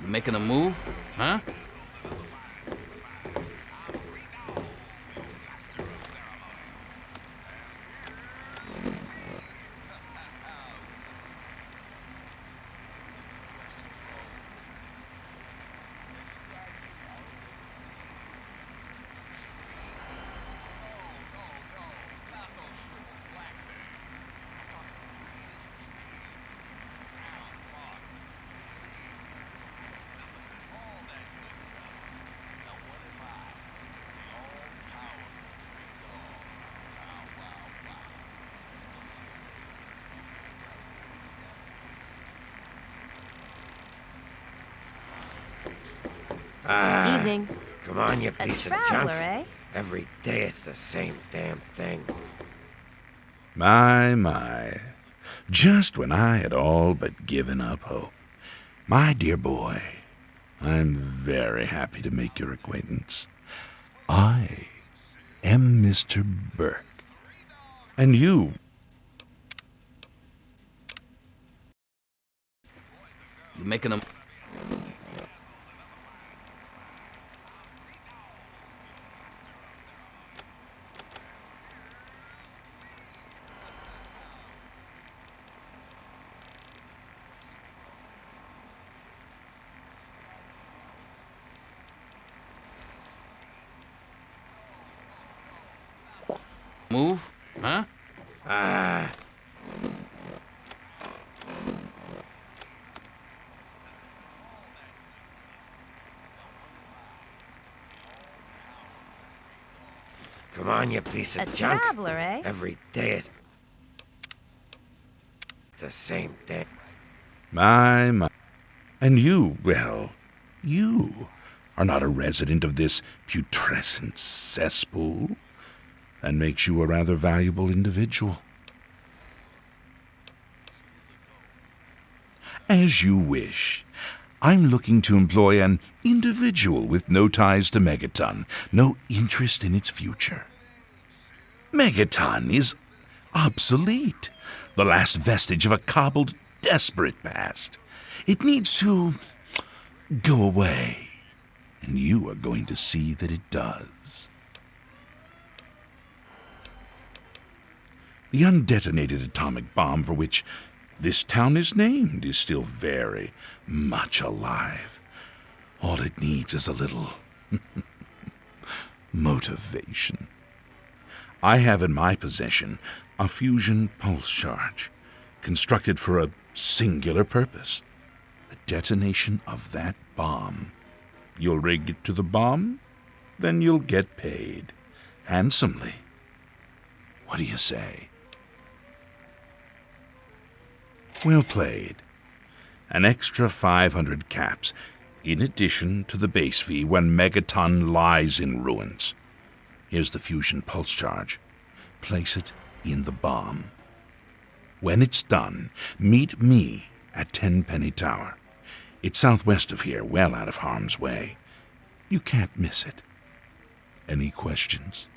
You making a move? Huh? Evening. Come on, you A piece of traveler, junk. eh? Every day it's the same damn thing. My. Just when I had all but given up hope. My dear boy, I'm very happy to make your acquaintance. I am Mr. Burke. And you... You making a... move? Huh? Come on, you piece A of junk. traveler, eh? Every day it's the same thing. My. And you, well, you are not a resident of this putrescent cesspool. That makes you a rather valuable individual. As you wish. I'm looking to employ an individual with no ties to Megaton, no interest in its future. Megaton is obsolete, the last vestige of a cobbled, desperate past. It needs to go away, and you are going to see that it does. The undetonated atomic bomb for which this town is named is still very much alive. All it needs is a little motivation. I have in my possession a fusion pulse charge, constructed for a singular purpose: the detonation of that bomb. You'll rig it to the bomb, then you'll get paid handsomely. What do you say? Well played. An extra 500 caps, in addition to the base fee when Megaton lies in ruins. Here's the fusion pulse charge. Place it in the bomb. When it's done, meet me at Tenpenny Tower. It's southwest of here, well out of harm's way. You can't miss it. Any questions?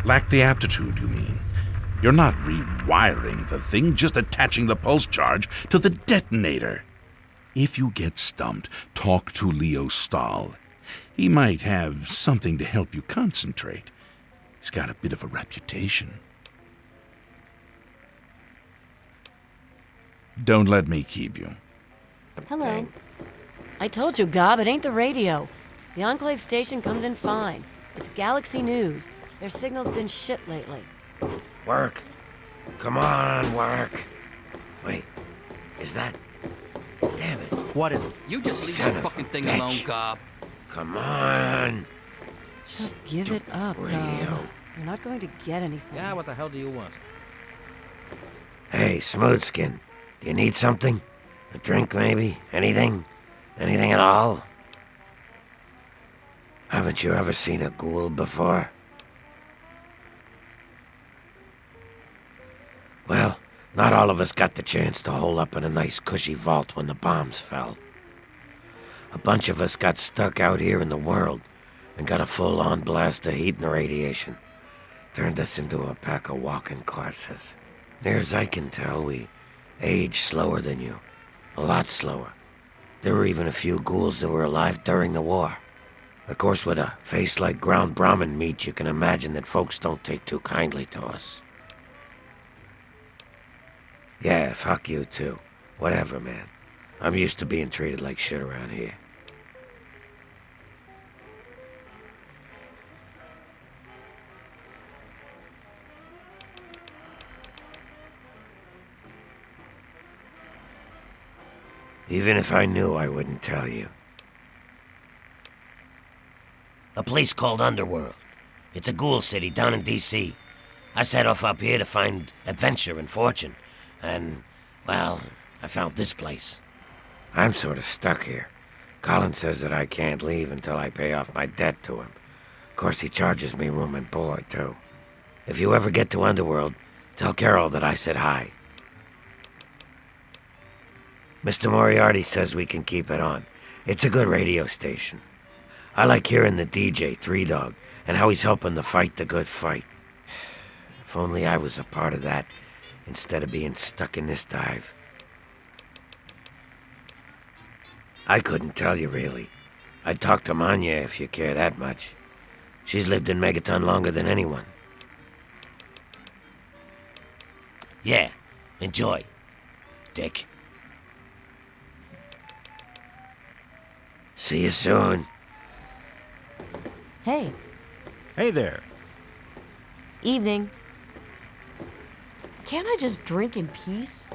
Lack the aptitude, you mean? You're not rewiring the thing, just attaching the pulse charge to the detonator. If you get stumped, talk to Leo Stahl. He might have something to help you concentrate. He's got a bit of a reputation. Don't let me keep you. Hello. I told you, Gob, it ain't the radio. The Enclave station comes in fine. It's Galaxy News. Their signal's been shit lately. Work. Come on, work. Wait, is that... Damn it. What is it? You just leave Son that of fucking a thing bitch. alone, Gob. Come on. Just give it up, radio. Gob. You're not going to get anything. Yeah, what the hell do you want? Hey, Smoothskin. Do you need something? A drink, maybe? Anything? Anything at all? Haven't you ever seen a ghoul before? Well, not all of us got the chance to hole up in a nice cushy vault when the bombs fell. A bunch of us got stuck out here in the world and got a full-on blast of heat and radiation. Turned us into a pack of walking corpses. Near as I can tell, we age slower than you. A lot slower. There were even a few ghouls that were alive during the war. Of course, with a face like ground Brahmin meat, you can imagine that folks don't take too kindly to us. Yeah, fuck you too. Whatever, man. I'm used to being treated like shit around here. Even if I knew, I wouldn't tell you. A place called Underworld. It's a ghoul city down in D.C. I set off up here to find adventure and fortune. And, well, I found this place. I'm sort of stuck here. Colin says that I can't leave until I pay off my debt to him. Of course, he charges me room and board, too. If you ever get to Underworld, tell Carol that I said hi. Mr. Moriarty says we can keep it on. It's a good radio station. I like hearing the DJ, Three Dog, and how he's helping to fight the good fight. If only I was a part of that, instead of being stuck in this dive. I couldn't tell you, really. I'd talk to Manya if you care that much. She's lived in Megaton longer than anyone. Yeah, enjoy, Dick. See you soon. Hey, Hey there. evening. Can't I just drink in peace?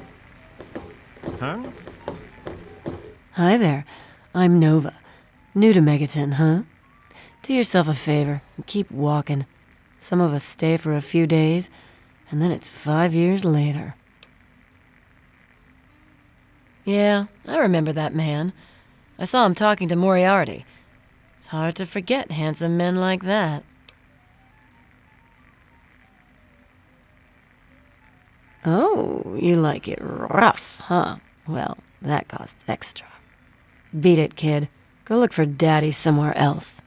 Huh? Hi there. I'm Nova. New to Megaton, huh? Do yourself a favor and keep walking. Some of us stay for a few days, and then it's 5 years later. Yeah, I remember that man. I saw him talking to Moriarty. It's hard to forget handsome men like that. Oh, you like it rough, huh? Well, that costs extra. Beat it, kid. Go look for Daddy somewhere else.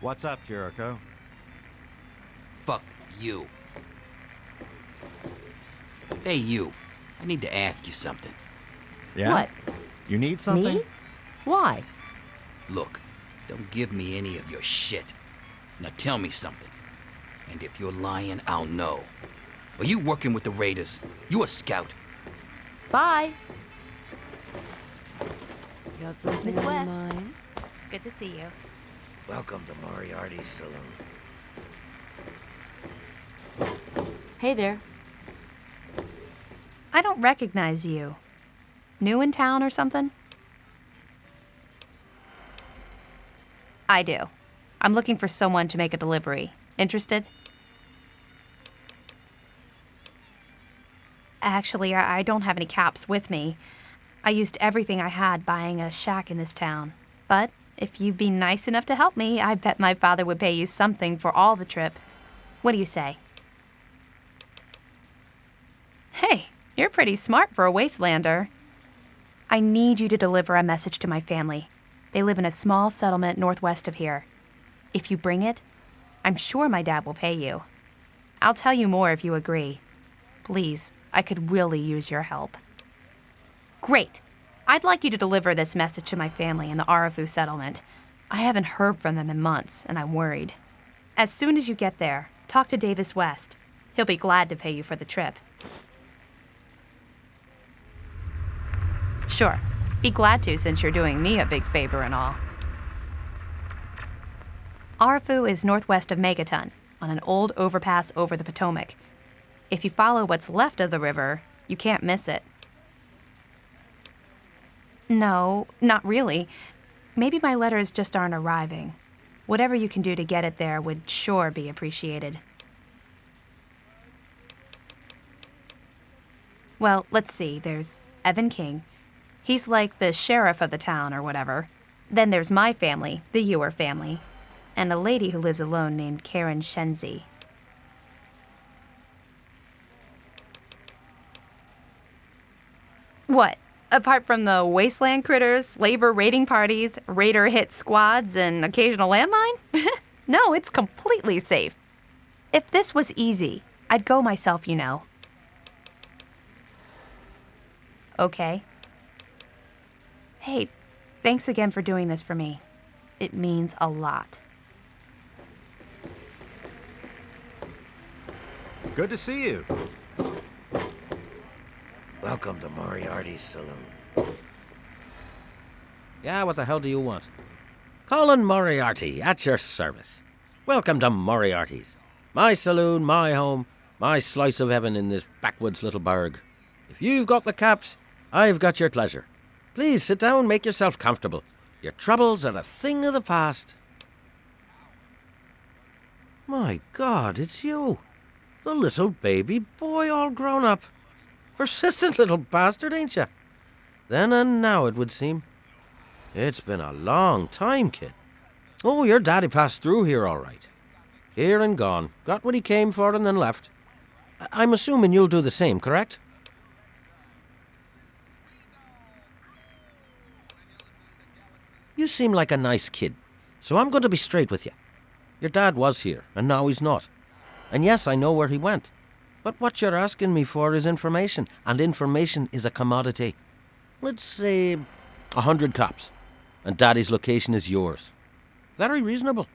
What's up, Jericho? Fuck you. Hey, you. I need to ask you something. Yeah? What? You need something? Me? Why? Look, don't give me any of your shit. Now tell me something. And if you're lying, I'll know. Are you working with the Raiders? You a scout? Bye. Got something Miss on West. mind? Good to see you. Welcome to Moriarty's saloon. Hey there. I don't recognize you. New in town or something? I do. I'm looking for someone to make a delivery. Interested? Actually, I don't have any caps with me. I used everything I had buying a shack in this town. But if you'd be nice enough to help me, I bet my father would pay you something for all the trip. What do you say? Hey, you're pretty smart for a wastelander. I need you to deliver a message to my family. They live in a small settlement northwest of here. If you bring it, I'm sure my dad will pay you. I'll tell you more if you agree. Please, I could really use your help. Great. I'd like you to deliver this message to my family in the Arafu settlement. I haven't heard from them in months, and I'm worried. As soon as you get there, talk to Davis West. He'll be glad to pay you for the trip. Sure. Be glad to, since you're doing me a big favor and all. Arafu is northwest of Megaton, on an old overpass over the Potomac. If you follow what's left of the river, you can't miss it. No, not really. Maybe my letters just aren't arriving. Whatever you can do to get it there would sure be appreciated. Well, let's see. There's Evan King. He's like the sheriff of the town or whatever. Then there's my family, the Ewer family, and a lady who lives alone named Karen Shenzi. What? Apart from the wasteland critters, slaver raiding parties, raider hit squads, and occasional landmine? No, it's completely safe. If this was easy, I'd go myself, you know. Okay. Hey, thanks again for doing this for me. It means a lot. Good to see you. Welcome to Moriarty's saloon. Yeah, what the hell do you want? Colin Moriarty, at your service. Welcome to Moriarty's. My saloon, my home, my slice of heaven in this backwoods little burg. If you've got the caps, I've got your pleasure. Please sit down, make yourself comfortable. Your troubles are a thing of the past. My God, it's you. The little baby boy all grown up. Persistent little bastard, ain't you? Then and now, it would seem. It's been a long time, kid. Oh, your daddy passed through here all right. Here and gone. Got what he came for and then left. I'm assuming you'll do the same, correct? You seem like a nice kid, so I'm going to be straight with you. Your dad was here, and now he's not. And yes, I know where he went. But what you're asking me for is information, and information is a commodity. Let's say 100 cops, and Daddy's location is yours. Very reasonable.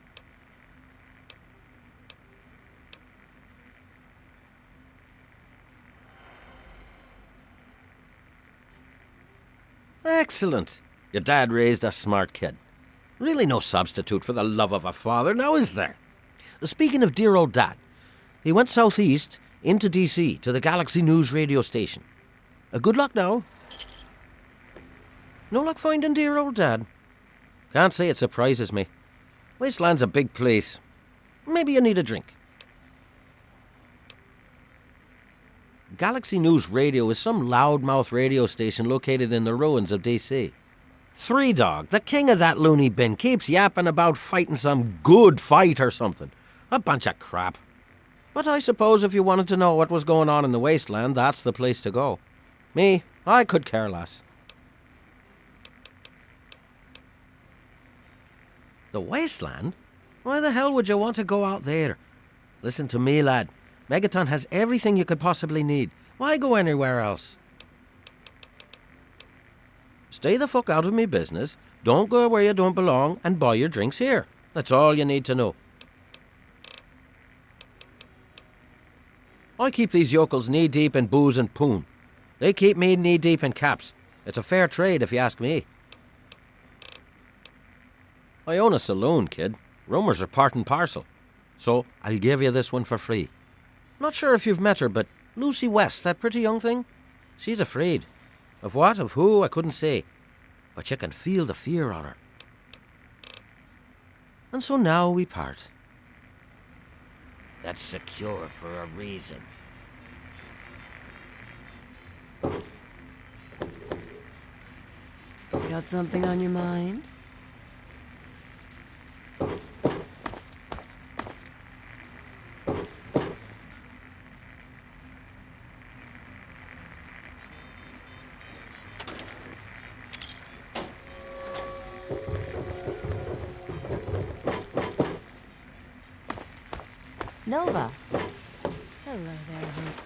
Excellent. Your dad raised a smart kid. Really no substitute for the love of a father, now is there? Speaking of dear old Dad, he went southeast into D.C. to the Galaxy News radio station. Good luck now. No luck finding dear old Dad? Can't say it surprises me. Wasteland's a big place. Maybe you need a drink. Galaxy News Radio is some loudmouth radio station located in the ruins of D.C. Three Dog, the king of that loony bin, keeps yapping about fighting some good fight or something. A bunch of crap. But I suppose if you wanted to know what was going on in the wasteland, that's the place to go. Me, I could care less. The wasteland? Why the hell would you want to go out there? Listen to me, lad. Megaton has everything you could possibly need. Why go anywhere else? Stay the fuck out of me business, don't go where you don't belong, and buy your drinks here. That's all you need to know. I keep these yokels knee-deep in booze and poon. They keep me knee-deep in caps. It's a fair trade, if you ask me. I own a saloon, kid. Rumours are part and parcel. So, I'll give you this one for free. Not sure if you've met her, but Lucy West, that pretty young thing? She's afraid. Of what, of who, I couldn't say. But you can feel the fear on her. And so now we part. That's secure for a reason. Got something on your mind? Nova. Hello there, Hope.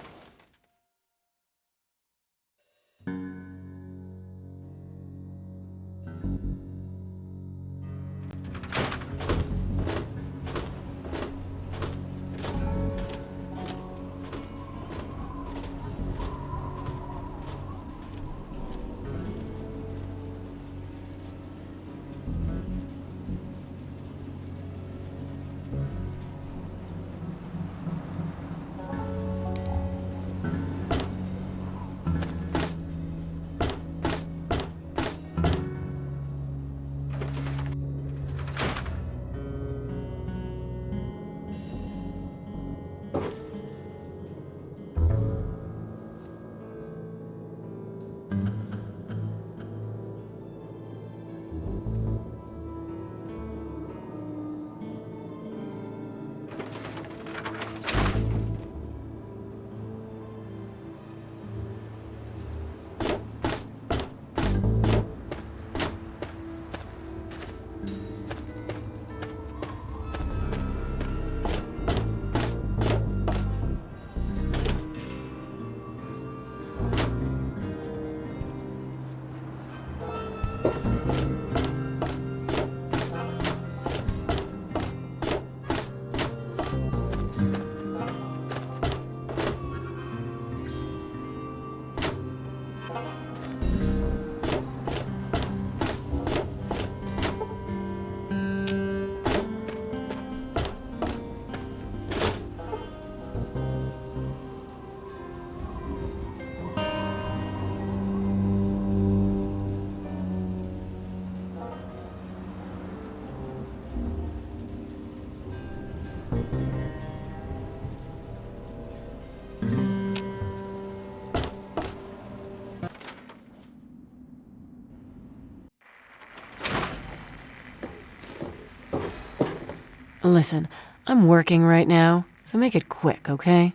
Listen, I'm working right now, so make it quick, okay?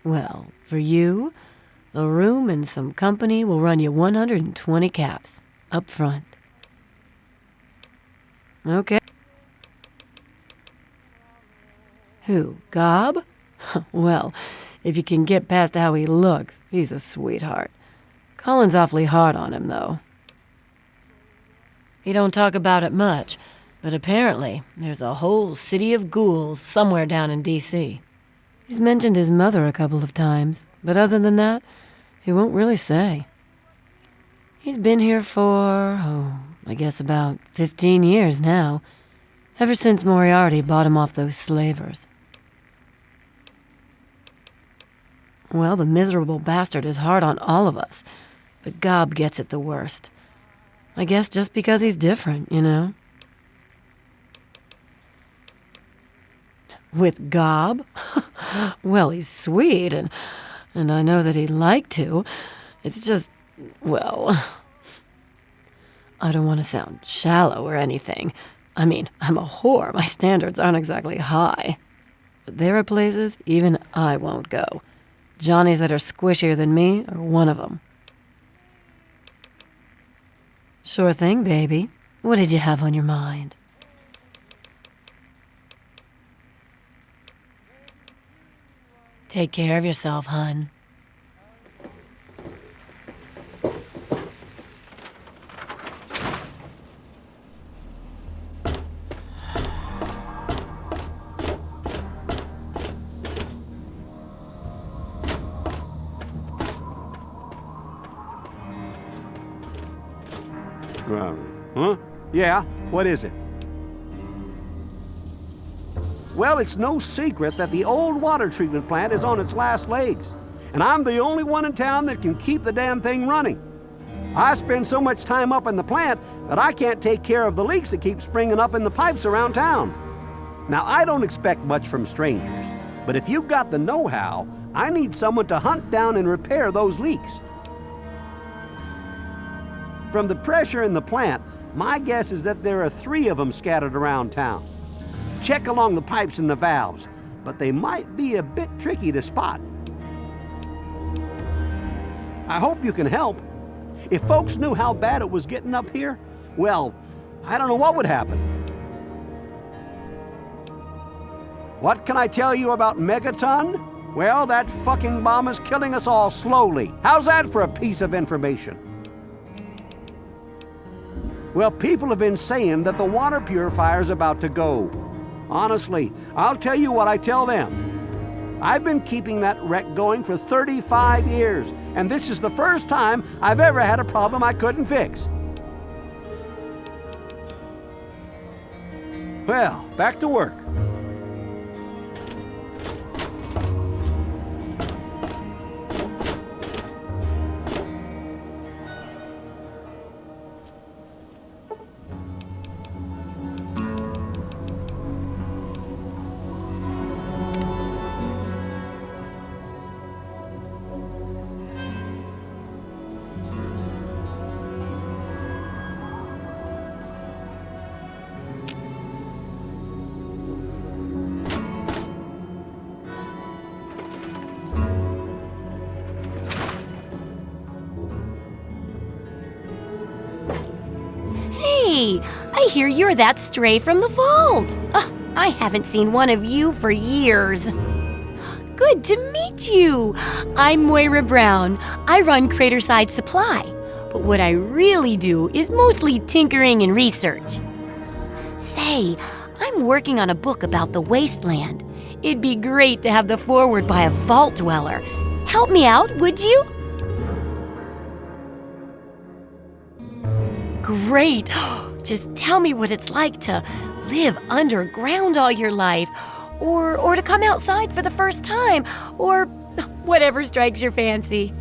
Well, for you, a room and some company will run you 120 caps, up front. Okay. Who, Gob? Well, if you can get past how he looks, he's a sweetheart. Colin's awfully hard on him, though. He don't talk about it much, but apparently there's a whole city of ghouls somewhere down in D.C. He's mentioned his mother a couple of times, but other than that, he won't really say. He's been here for, I guess about 15 years now, ever since Moriarty bought him off those slavers. Well, the miserable bastard is hard on all of us, but Gob gets it the worst. I guess just because he's different, you know? With Gob? Well, he's sweet, and I know that he'd like to. It's just, well, I don't want to sound shallow or anything. I mean, I'm a whore. My standards aren't exactly high. But there are places even I won't go. Johnnies that are squishier than me are one of them. Sure thing, baby. What did you have on your mind? Take care of yourself, hun. Huh? Yeah, what is it? Well, it's no secret that the old water treatment plant is on its last legs, and I'm the only one in town that can keep the damn thing running. I spend so much time up in the plant that I can't take care of the leaks that keep springing up in the pipes around town. Now, I don't expect much from strangers, but if you've got the know-how, I need someone to hunt down and repair those leaks. From the pressure in the plant, my guess is that there are 3 of them scattered around town. Check along the pipes and the valves, but they might be a bit tricky to spot. I hope you can help. If folks knew how bad it was getting up here, well, I don't know what would happen. What can I tell you about Megaton? Well, that fucking bomb is killing us all slowly. How's that for a piece of information? Well, people have been saying that the water purifier's about to go. Honestly, I'll tell you what I tell them. I've been keeping that wreck going for 35 years, and this is the first time I've ever had a problem I couldn't fix. Well, back to work. Hey, I hear you're that stray from the vault. I haven't seen one of you for years. Good to meet you. I'm Moira Brown. I run Craterside Supply, but what I really do is mostly tinkering and research. Say, I'm working on a book about the wasteland. It'd be great to have the foreword by a vault dweller. Help me out, would you? Great. Just tell me what it's like to live underground all your life, or to come outside for the first time, or whatever strikes your fancy.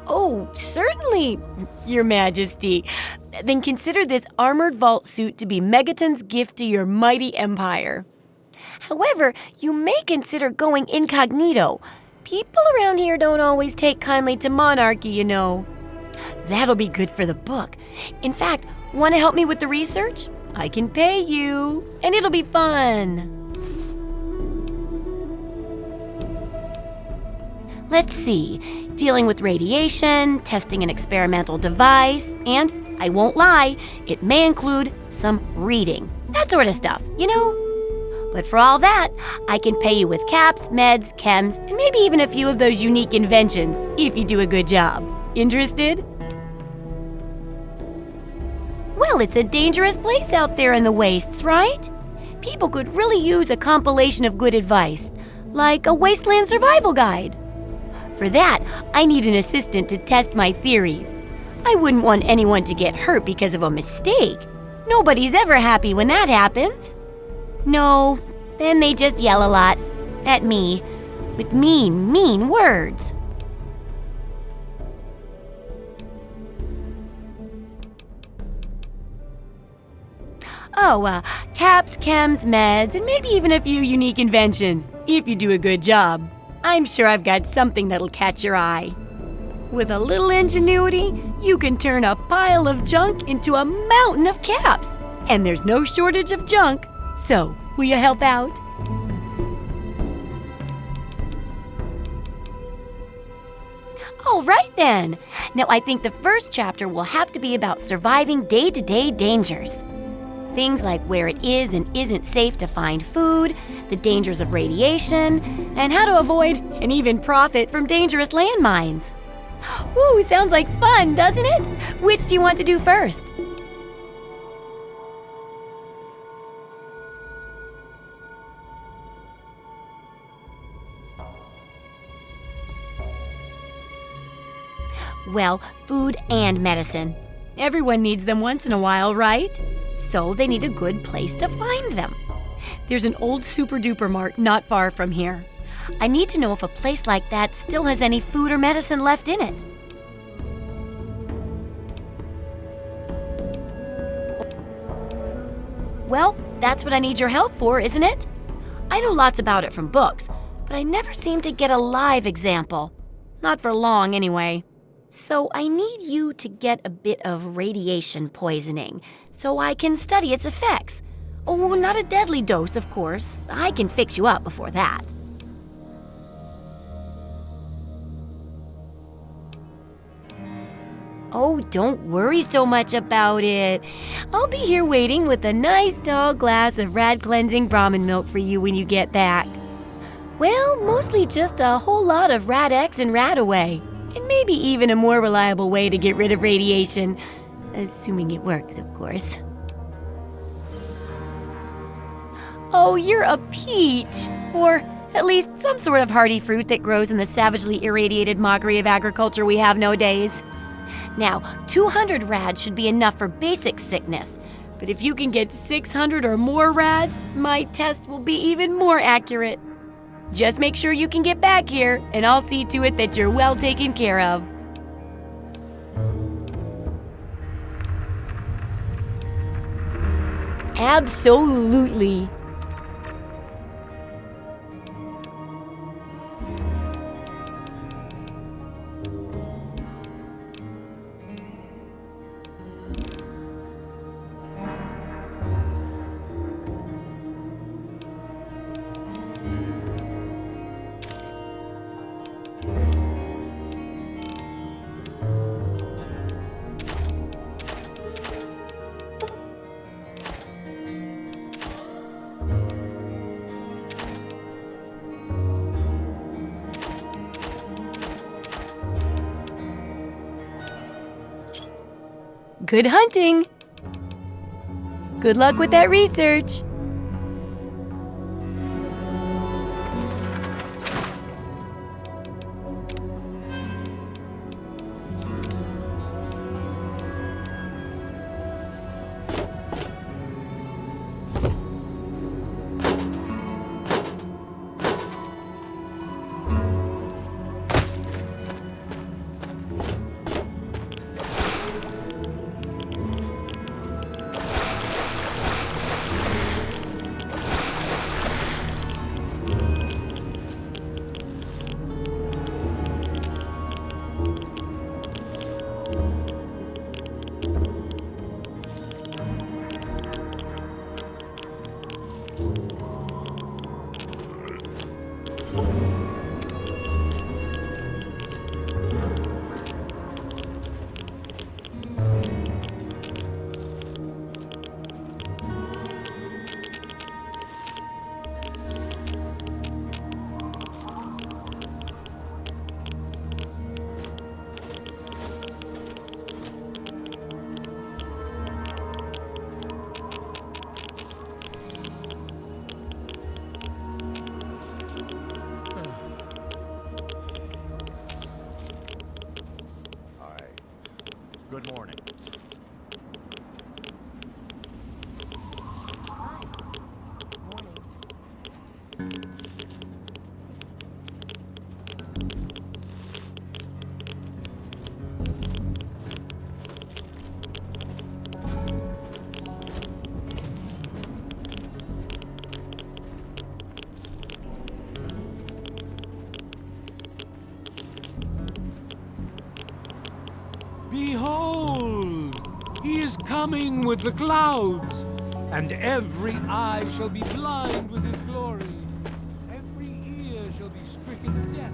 Oh, certainly, Your Majesty. Then consider this armored vault suit to be Megaton's gift to your mighty empire. However, you may consider going incognito. People around here don't always take kindly to monarchy, you know. That'll be good for the book. In fact, want to help me with the research? I can pay you, and it'll be fun. Let's see. Dealing with radiation, testing an experimental device, and, I won't lie, it may include some reading. That sort of stuff, you know? But for all that, I can pay you with caps, meds, chems, and maybe even a few of those unique inventions, if you do a good job. Interested? Well, it's a dangerous place out there in the wastes, right? People could really use a compilation of good advice, like a wasteland survival guide. For that, I need an assistant to test my theories. I wouldn't want anyone to get hurt because of a mistake. Nobody's ever happy when that happens. No, then they just yell a lot at me with mean words. Oh, caps, chems, meds, and maybe even a few unique inventions, if you do a good job. I'm sure I've got something that'll catch your eye. With a little ingenuity, you can turn a pile of junk into a mountain of caps. And there's no shortage of junk. So, will you help out? All right then. Now I think the first chapter will have to be about surviving day-to-day dangers. Things like where it is and isn't safe to find food, the dangers of radiation, and how to avoid and even profit from dangerous landmines. Ooh, sounds like fun, doesn't it? Which do you want to do first? Well, food and medicine. Everyone needs them once in a while, right? So they need a good place to find them. There's an old super-duper mart not far from here. I need to know if a place like that still has any food or medicine left in it. Well, that's what I need your help for, isn't it? I know lots about it from books, but I never seem to get a live example. Not for long, anyway. So I need you to get a bit of radiation poisoning so I can study its effects. Oh, not a deadly dose, of course. I can fix you up before that. Oh, don't worry so much about it. I'll be here waiting with a nice tall glass of rad-cleansing Brahmin milk for you when you get back. Well, mostly just a whole lot of Rad-X and Rad-Away. And maybe even a more reliable way to get rid of radiation. Assuming it works, of course. Oh, you're a peach! Or at least some sort of hardy fruit that grows in the savagely irradiated mockery of agriculture we have nowadays. Now, 200 rads should be enough for basic sickness. But if you can get 600 or more rads, my test will be even more accurate. Just make sure you can get back here, and I'll see to it that you're well taken care of. Absolutely. Good hunting! Good luck with that research! coming with the clouds, and every eye shall be blind with his glory. Every ear shall be stricken deaf.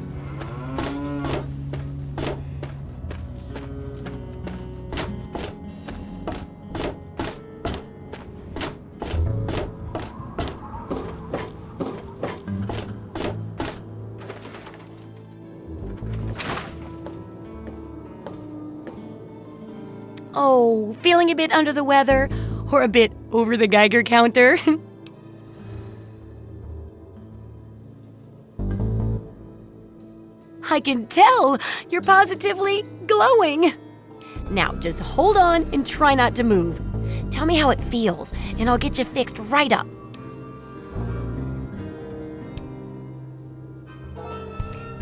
Oh, feeling a bit under the weather? Or a bit over the Geiger counter? I can tell! You're positively glowing! Now, just hold on and try not to move. Tell me how it feels, and I'll get you fixed right up.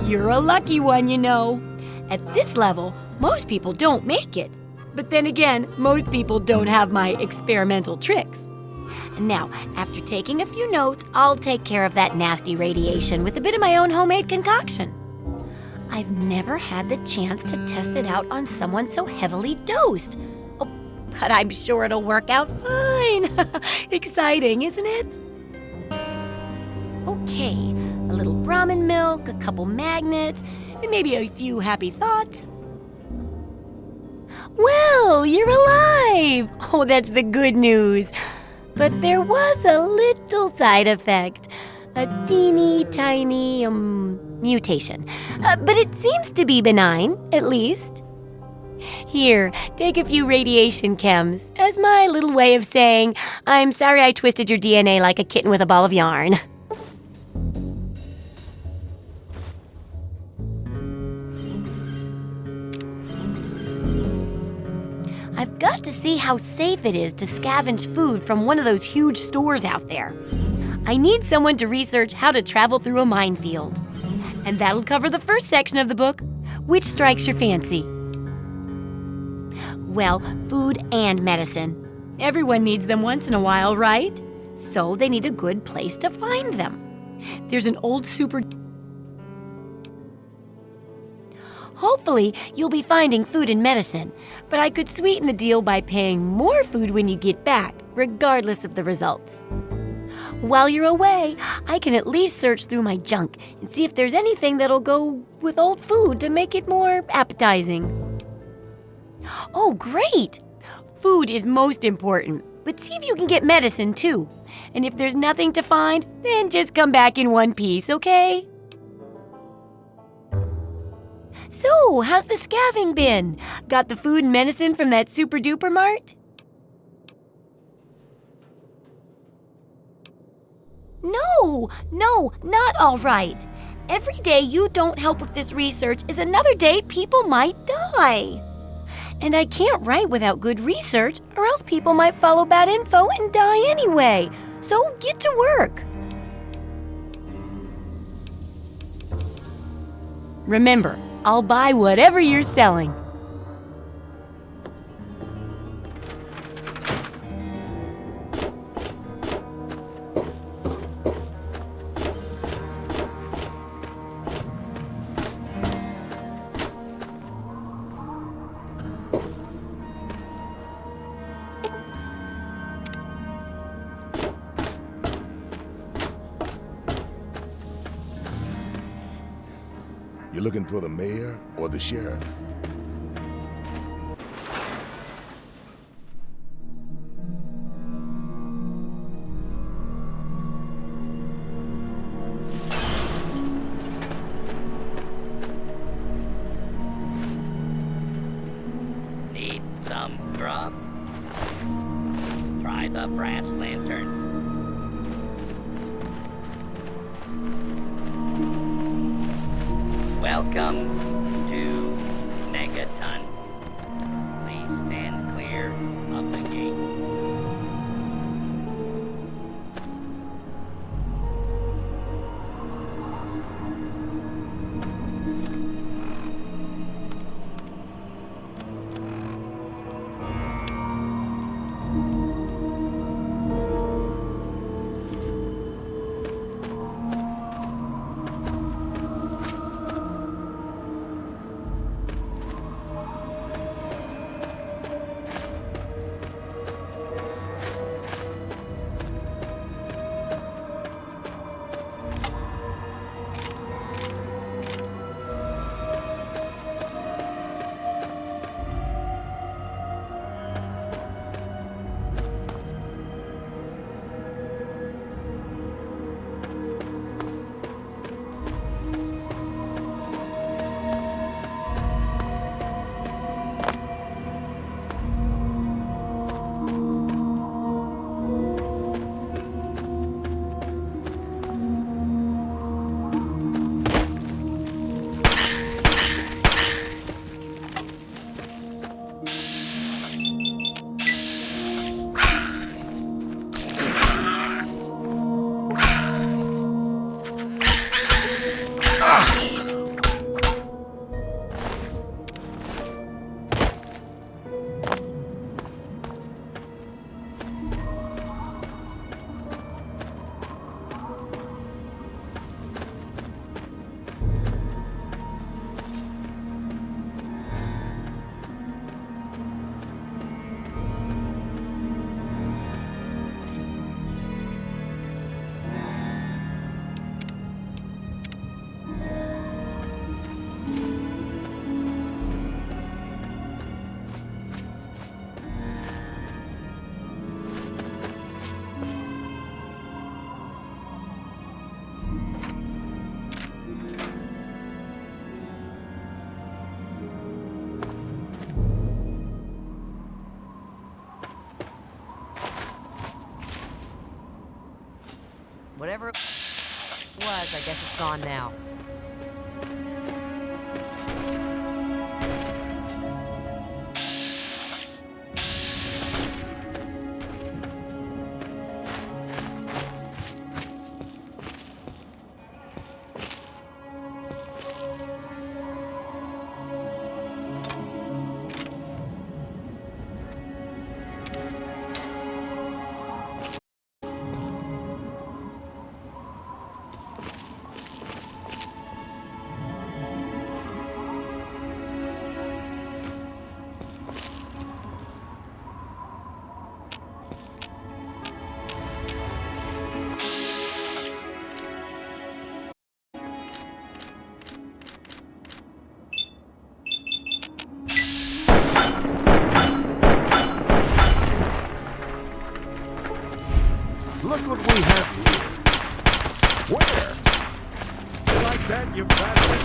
You're a lucky one, you know. At this level, most people don't make it. But then again, most people don't have my experimental tricks. Now, after taking a few notes, I'll take care of that nasty radiation with a bit of my own homemade concoction. I've never had the chance to test it out on someone so heavily dosed. Oh, but I'm sure it'll work out fine. Exciting, isn't it? Okay, a little Brahmin milk, a couple magnets, and maybe a few happy thoughts. Well, you're alive! Oh, that's the good news. But there was a little side effect. A teeny tiny mutation. But it seems to be benign, at least. Here, take a few radiation chems as my little way of saying, I'm sorry I twisted your DNA like a kitten with a ball of yarn. I've got to see how safe it is to scavenge food from one of those huge stores out there. I need someone to research how to travel through a minefield. And that'll cover the first section of the book. Which strikes your fancy? Well, food and medicine. Everyone needs them once in a while, right? So they need a good place to find them. There's an old super... Hopefully, you'll be finding food and medicine, but I could sweeten the deal by paying more food when you get back, regardless of the results. While you're away, I can at least search through my junk and see if there's anything that'll go with old food to make it more appetizing. Oh, great! Food is most important, but see if you can get medicine too. And if there's nothing to find, then just come back in one piece, okay? So, how's the scavenging been? Got the food and medicine from that super duper mart? No, not all right. Every day you don't help with this research is another day people might die. And I can't write without good research, or else people might follow bad info and die anyway. So get to work. Remember, I'll buy whatever you're selling. You looking for the mayor or the sheriff? Need some grub? Try the brass lantern. Welcome to Megaton. Please stand clear of the gate. Whatever it was, I guess it's gone now. Look what we have here. Where? Like that, you bastard?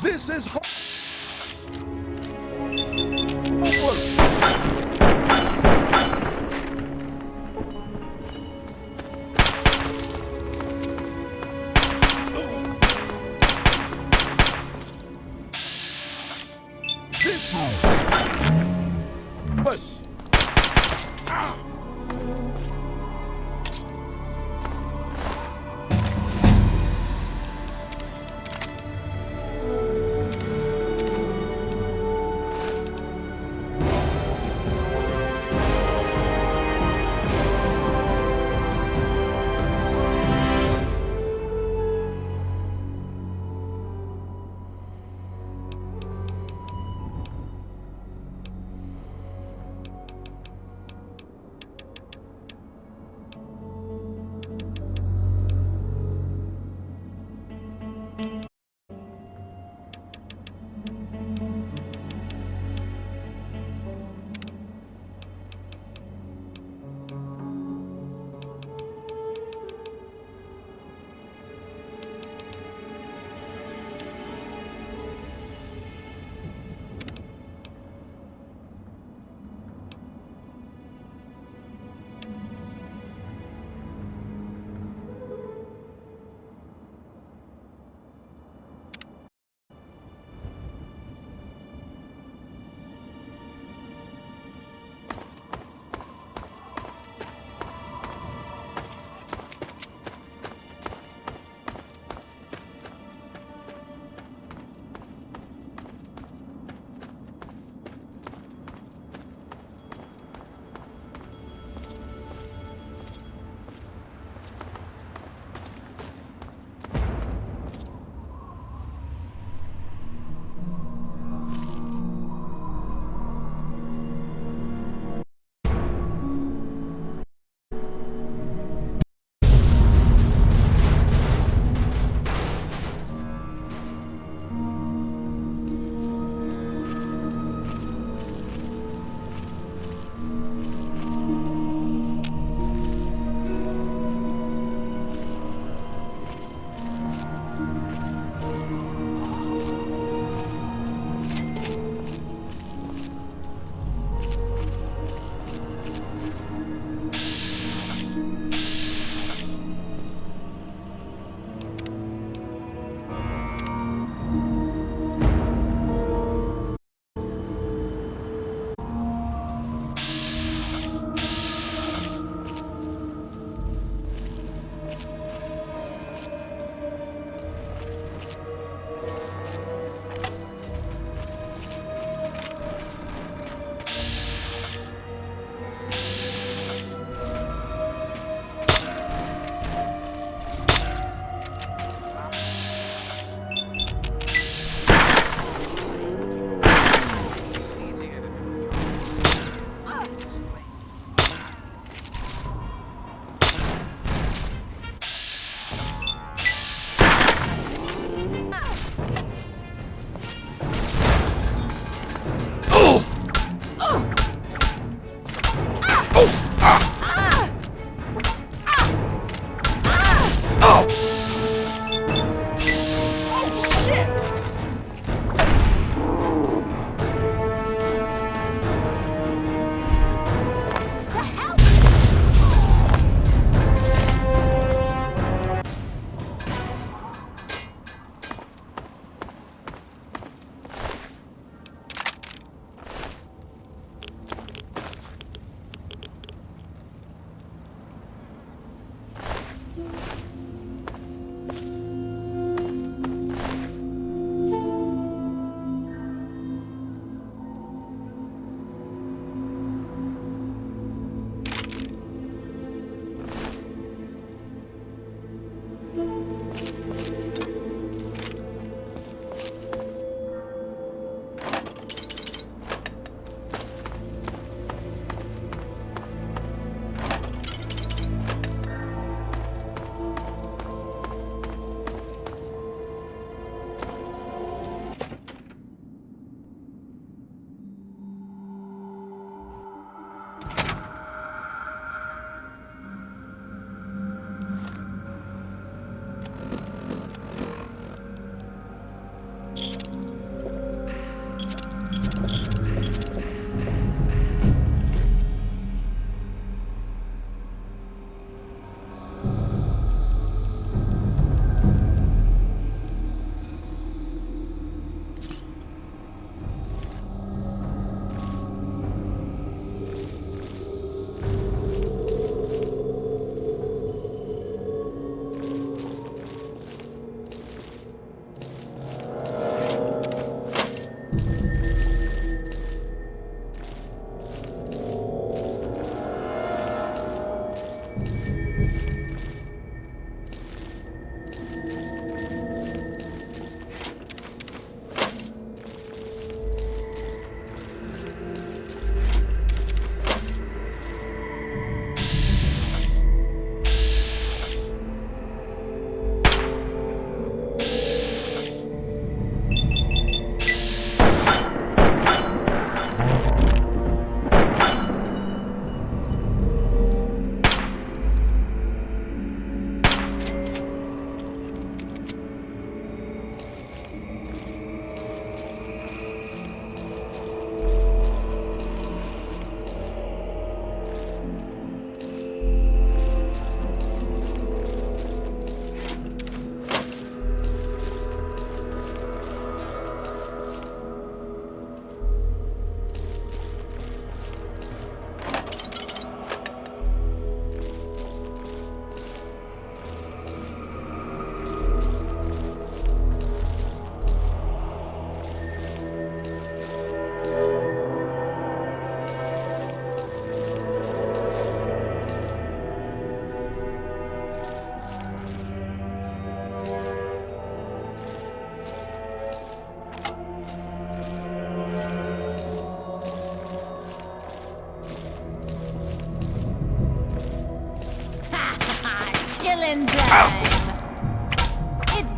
This is Push.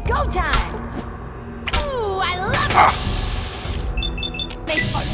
Go time! Ooh, I love it! Make fun.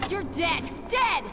You're dead! Dead!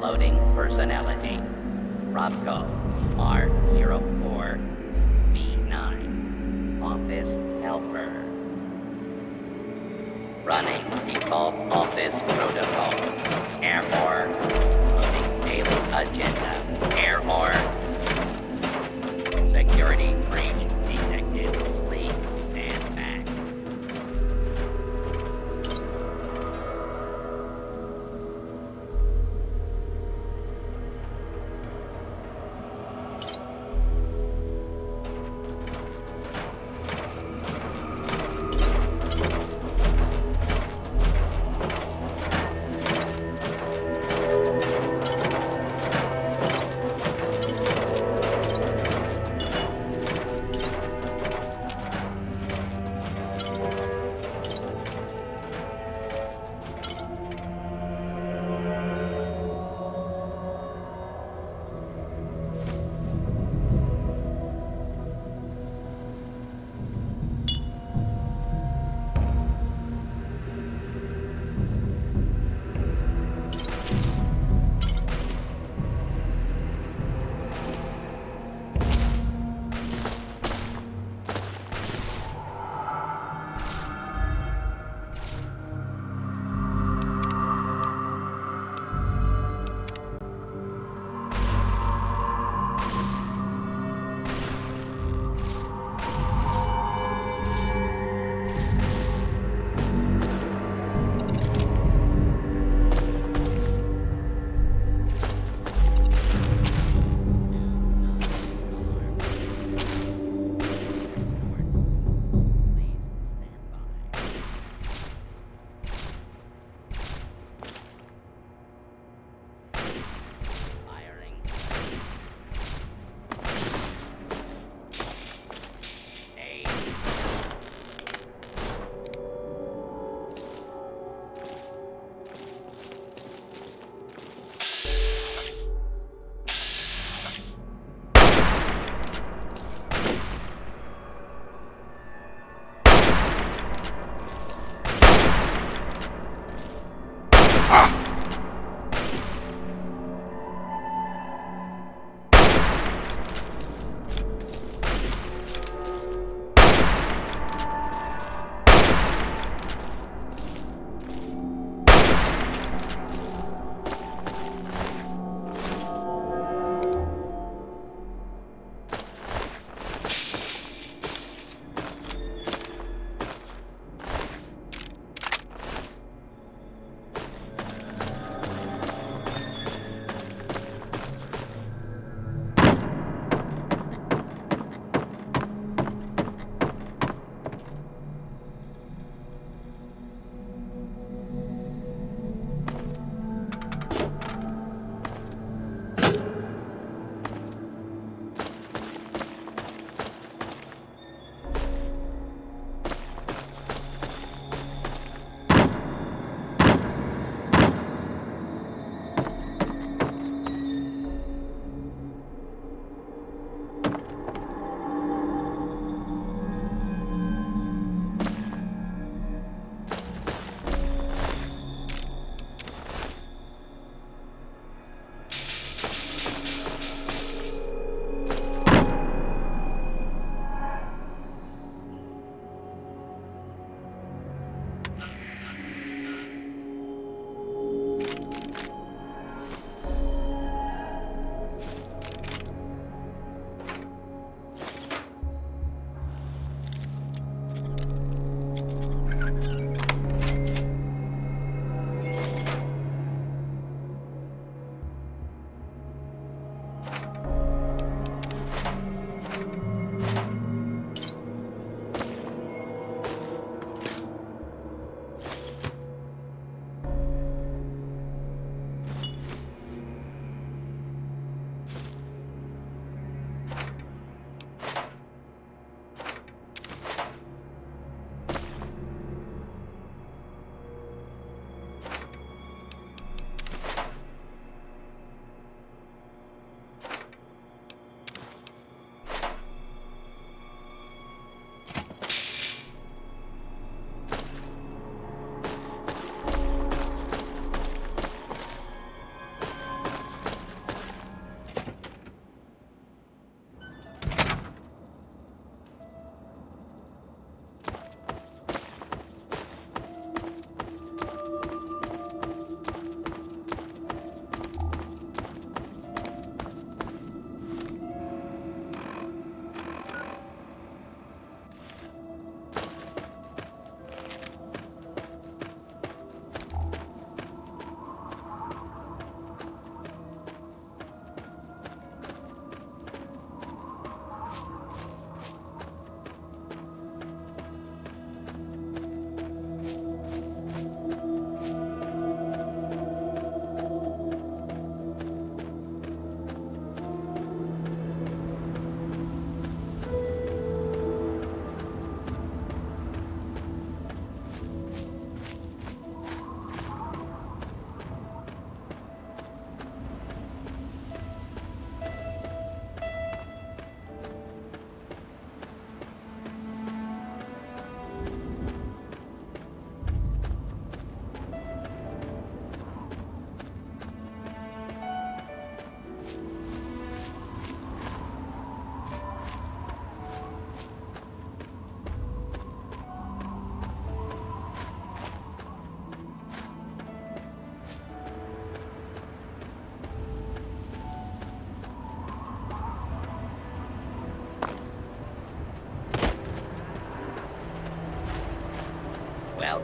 Uploading personality. Robco R04B9. Office helper. Running default office protocol. Error. Loading daily agenda. Error. Security breach detected. Please stand back.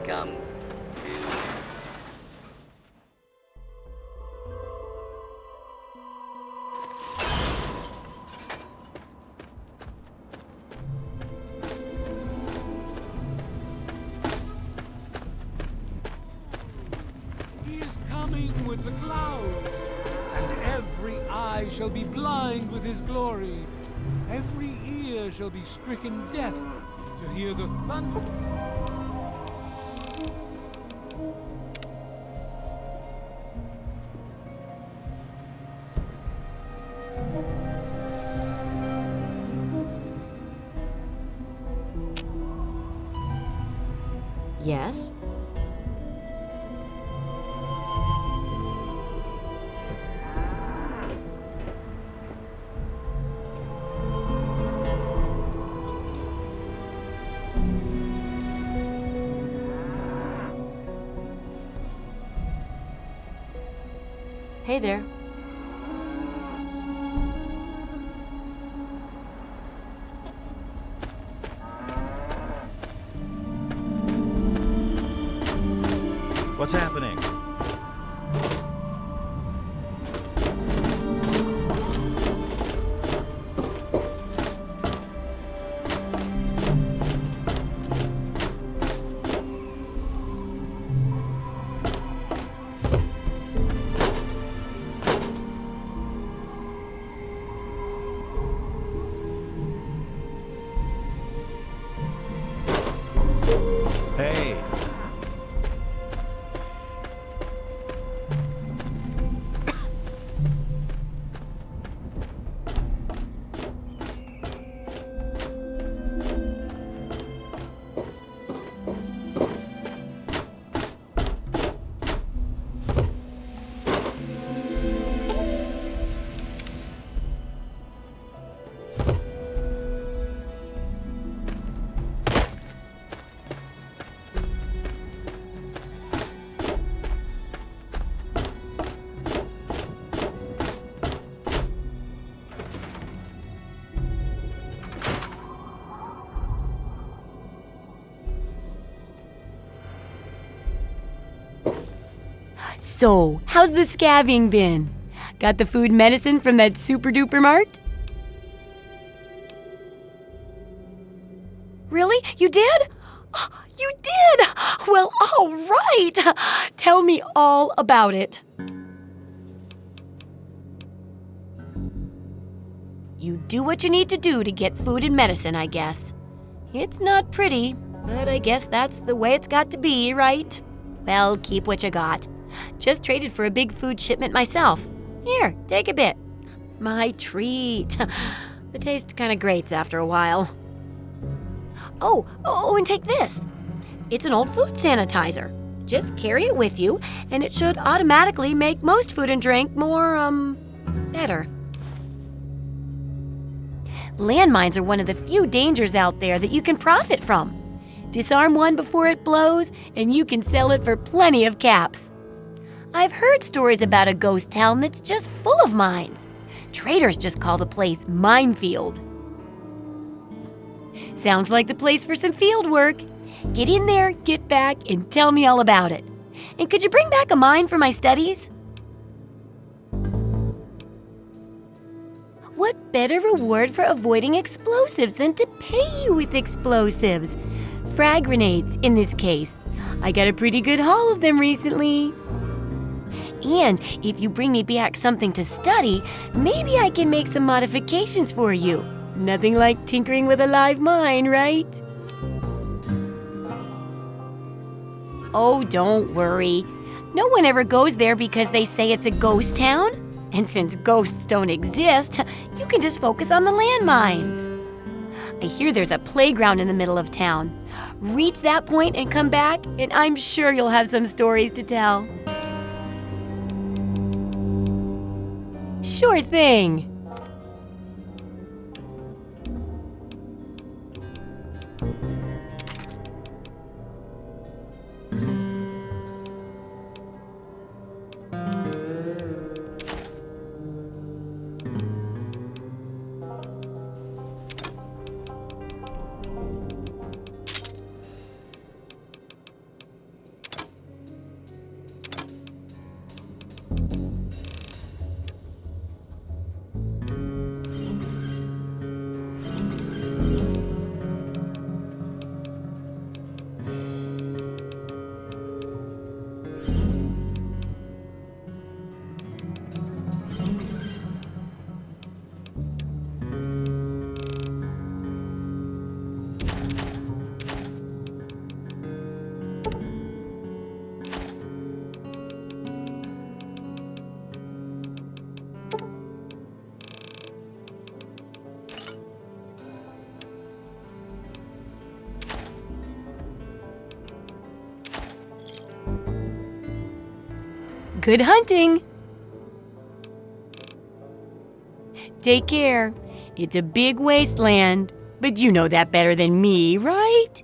come. He is coming with the clouds, and every eye shall be blind with his glory. Every ear shall be stricken deaf to hear the thunder. Yes? Hey there. What's happening? Hey. So, how's the scabbing been? Got the food medicine from that super duper mart? Really? You did? You did! Well, all right! Tell me all about it. You do what you need to do to get food and medicine, I guess. It's not pretty, but I guess that's the way it's got to be, right? Well, keep what you got. Just traded for a big food shipment myself. Here, take a bit. My treat. The taste kind of grates after a while. Oh, and take this. It's an old food sanitizer. Just carry it with you, and it should automatically make most food and drink more, better. Landmines are one of the few dangers out there that you can profit from. Disarm one before it blows, and you can sell it for plenty of caps. I've heard stories about a ghost town that's just full of mines. Traders just call the place Minefield. Sounds like the place for some field work. Get in there, get back, and tell me all about it. And could you bring back a mine for my studies? What better reward for avoiding explosives than to pay you with explosives? Frag grenades, in this case. I got a pretty good haul of them recently. And if you bring me back something to study, maybe I can make some modifications for you. Nothing like tinkering with a live mine, right? Oh, don't worry. No one ever goes there because they say it's a ghost town. And since ghosts don't exist, you can just focus on the landmines. I hear there's a playground in the middle of town. Reach that point and come back, and I'm sure you'll have some stories to tell. Sure thing. Good hunting. Take care. It's a big wasteland, but you know that better than me, right?